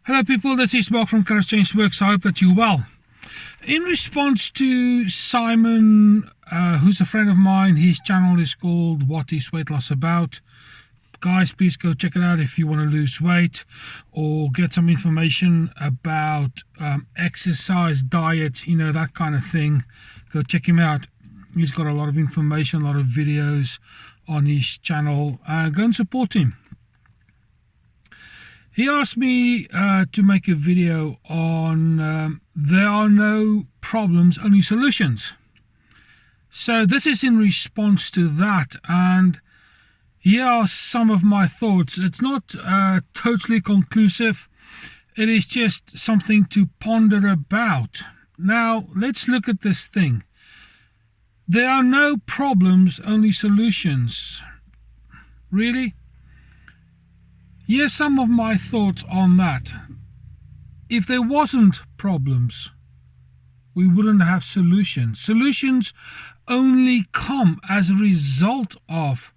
Hello people, this is Mark from Courage Change Works. I hope that you're well. In response to Simon, who's a friend of mine, his channel is called What is Weight Loss About? Guys, please go check it out if you want to lose weight or get some information about exercise, diet, that kind of thing. Go check him out. He's got a lot of information, a lot of videos on his channel. Go and support him. He asked me to make a video on there are no problems, only solutions. So this is in response to that, and here are some of my thoughts. It's not totally conclusive. It is just something to ponder about. Now, let's look at this thing. There are no problems, only solutions. Really? Here's some of my thoughts on that. If there wasn't problems, we wouldn't have solutions. Solutions only come as a result of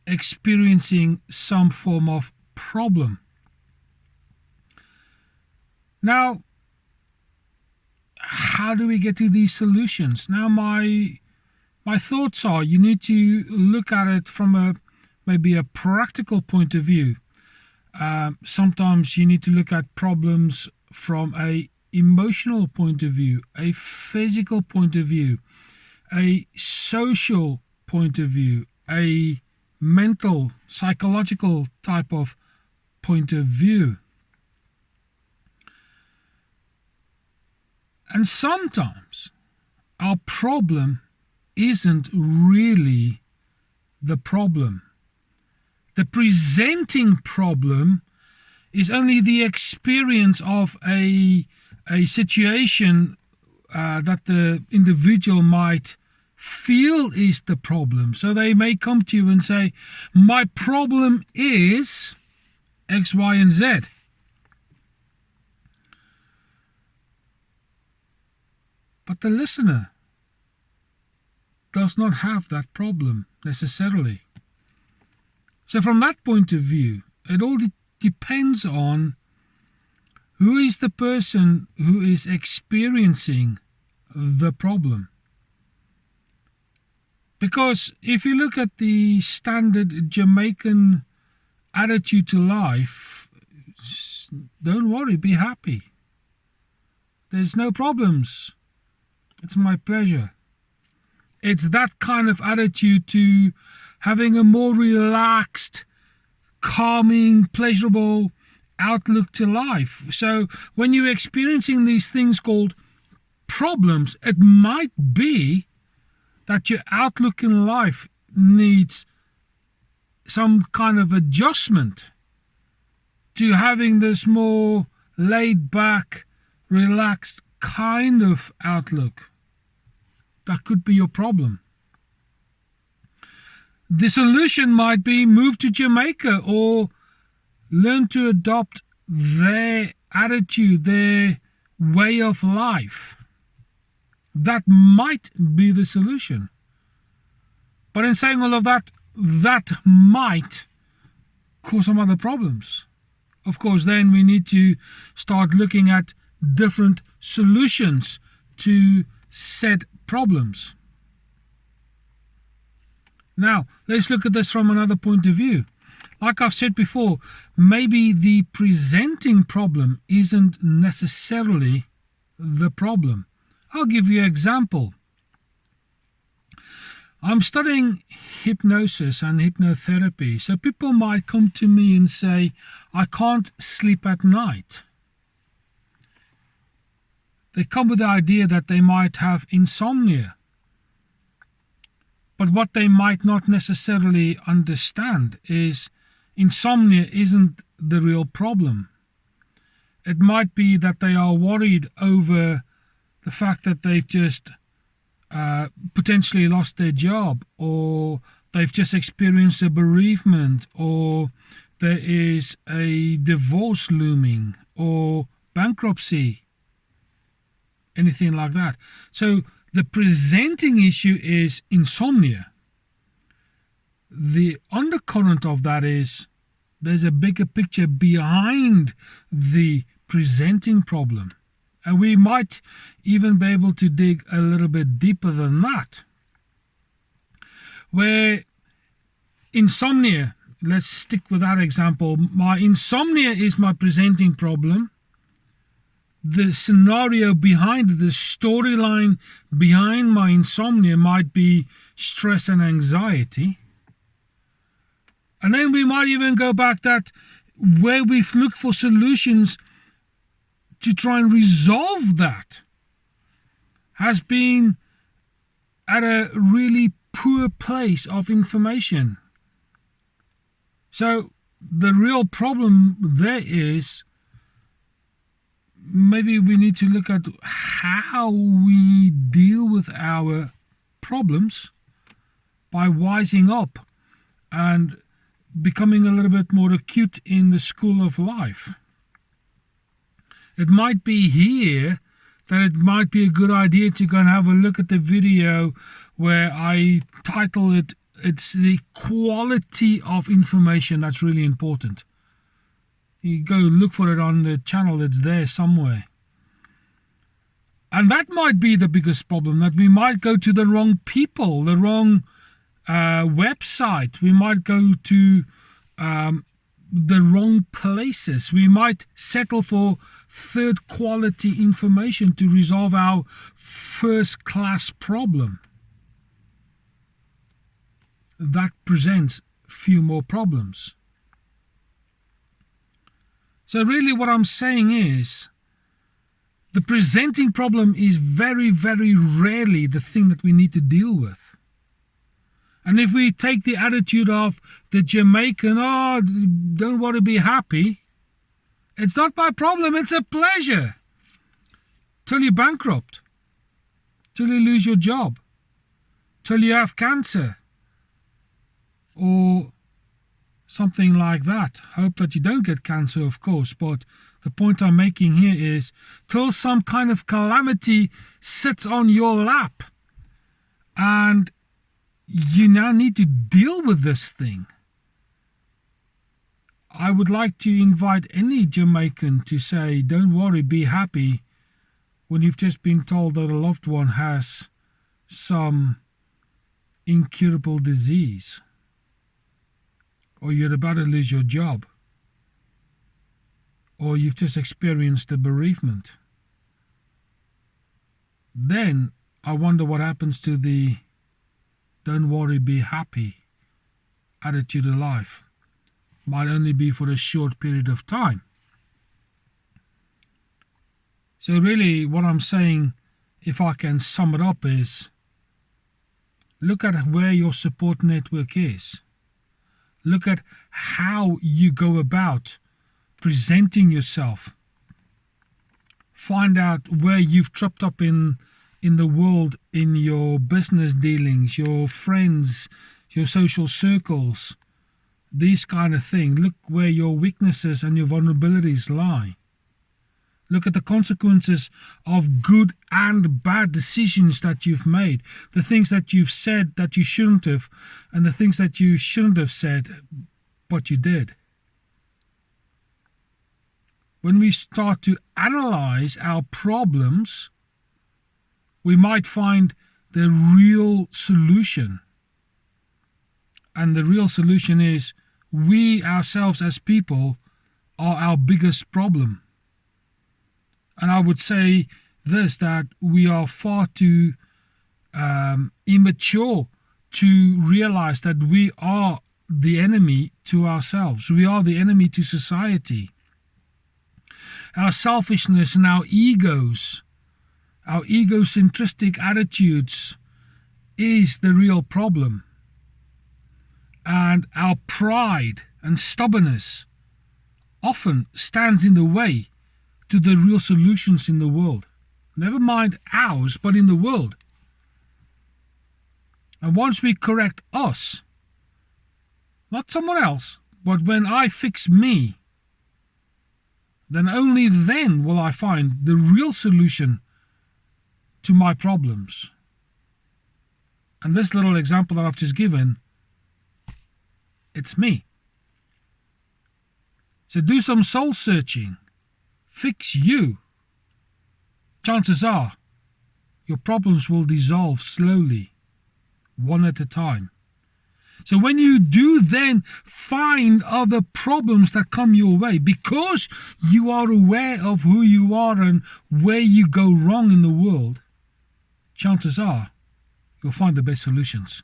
experiencing some form of problem. Now, how do we get to these solutions? Now, my thoughts are you need to look at it from maybe a practical point of view. Sometimes you need to look at problems from a emotional point of view, a physical point of view, a social point of view, a mental, psychological type of point of view. And sometimes our problem isn't really the problem. The presenting problem is only the experience of a situation that the individual might feel is the problem. So they may come to you and say, my problem is X, Y, and Z. But the listener does not have that problem necessarily. So from that point of view, it all depends on who is the person who is experiencing the problem. Because if you look at the standard Jamaican attitude to life, don't worry, be happy. There's no problems. It's my pleasure. It's that kind of attitude to having a more relaxed, calming, pleasurable outlook to life. So when you're experiencing these things called problems, it might be that your outlook in life needs some kind of adjustment to having this more laid back, relaxed kind of outlook. That could be your problem. The solution might be move to Jamaica or learn to adopt their attitude, their way of life. That might be the solution. But in saying all of that, that might cause some other problems. Of course, then we need to start looking at different solutions to said problems. Now, let's look at this from another point of view. Like I've said before, maybe the presenting problem isn't necessarily the problem. I'll give you an example. I'm studying hypnosis and hypnotherapy, so people might come to me and say, I can't sleep at night. They come with the idea that they might have insomnia. But what they might not necessarily understand is insomnia isn't the real problem. It might be that they are worried over the fact that they've just potentially lost their job, or they've just experienced a bereavement, or there is a divorce looming, or bankruptcy, anything like that. So the presenting issue is insomnia. The undercurrent of that is there's a bigger picture behind the presenting problem. And we might even be able to dig a little bit deeper than that. Where insomnia, let's stick with that example. My insomnia is my presenting problem. The scenario behind it, the storyline behind my insomnia might be stress and anxiety. And then we might even go back that where we've looked for solutions to try and resolve that has been at a really poor place of information. So the real problem there is maybe we need to look at how we deal with our problems by wising up and becoming a little bit more acute in the school of life. It might be here that it might be a good idea to go and have a look at the video where I title it, it's the quality of information that's really important. You go look for it on the channel, it's there somewhere. And that might be the biggest problem, that we might go to the wrong people, the wrong website. We might go to the wrong places. We might settle for third quality information to resolve our first class problem. That presents few more problems. So really what I'm saying is the presenting problem is very, very rarely the thing that we need to deal with. And if we take the attitude of the Jamaican, oh, don't want to be happy, it's not my problem, it's a pleasure. Till you're bankrupt, till you lose your job, till you have cancer, or something like that. Hope that you don't get cancer, of course, but the point I'm making here is till some kind of calamity sits on your lap and you now need to deal with this thing. I would like to invite any Jamaican to say, don't worry, be happy, when you've just been told that a loved one has some incurable disease, or you're about to lose your job, or you've just experienced a bereavement. Then I wonder what happens to the don't worry, be happy attitude of life. Might only be for a short period of time. So really what I'm saying, if I can sum it up, is look at where your support network is. Look at how you go about presenting yourself. Find out where you've tripped up in the world, in your business dealings, your friends, your social circles, these kind of things. Look where your weaknesses and your vulnerabilities lie. Look at the consequences of good and bad decisions that you've made, the things that you've said that you shouldn't have, and the things that you shouldn't have said, but you did. When we start to analyze our problems, we might find the real solution. And the real solution is we ourselves as people are our biggest problem. And I would say this, that we are far too immature to realize that we are the enemy to ourselves. We are the enemy to society. Our selfishness and our egos, our egocentristic attitudes is the real problem. And our pride and stubbornness often stands in the way to the real solutions in the world. Never mind ours, but in the world. And once we correct us, not someone else, but when I fix me, then only then will I find the real solution to my problems. And this little example that I've just given, it's me. So do some soul searching. fix you, chances are your problems will dissolve slowly, one at a time. So when you do then find other problems that come your way, because you are aware of who you are and where you go wrong in the world, chances are you'll find the best solutions.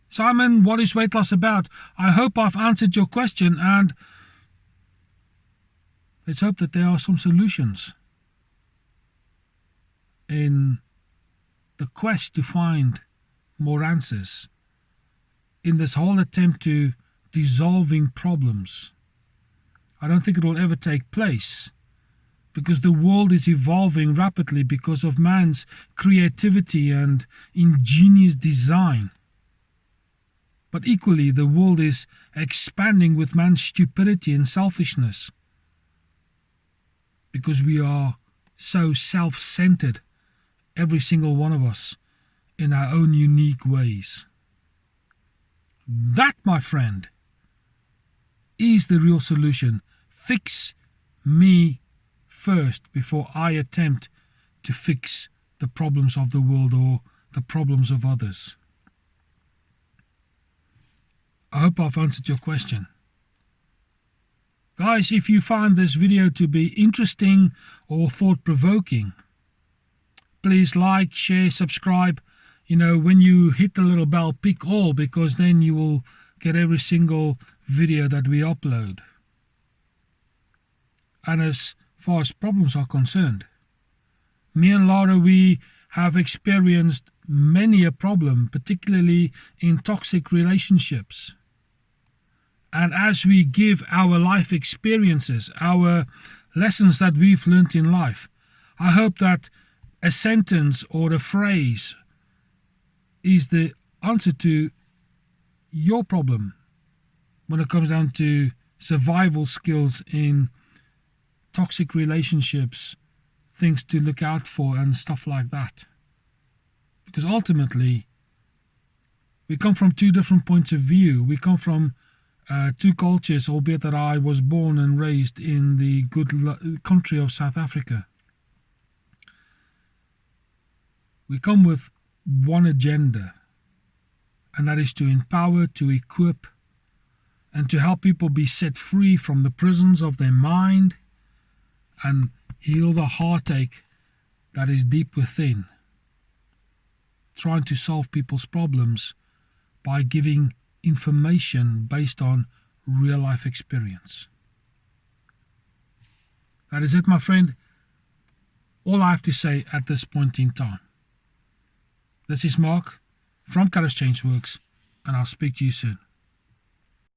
Simon, what is weight loss about? I hope I've answered your question, and let's hope that there are some solutions in the quest to find more answers, in this whole attempt to dissolving problems. I don't think it will ever take place, because the world is evolving rapidly because of man's creativity and ingenious design. But equally, the world is expanding with man's stupidity and selfishness, because we are so self-centered, every single one of us, in our own unique ways. That, my friend, is the real solution. Fix me first before I attempt to fix the problems of the world or the problems of others. I hope I've answered your question. Guys, if you find this video to be interesting or thought-provoking, please like, share, subscribe. When you hit the little bell, pick all, because then you will get every single video that we upload. And as far as problems are concerned, me and Laura, we have experienced many a problem, particularly in toxic relationships. And as we give our life experiences, our lessons that we've learned in life, I hope that a sentence or a phrase is the answer to your problem when it comes down to survival skills in toxic relationships, things to look out for and stuff like that. Because ultimately, we come from two different points of view. We come from two cultures, albeit that I was born and raised in the good country of South Africa. We come with one agenda, and that is to empower, to equip, and to help people be set free from the prisons of their mind and heal the heartache that is deep within, trying to solve people's problems by giving information based on real life experience. That is it, my friend. All I have to say at this point in time. This is Mark from Courage Change Works, and I'll speak to you soon.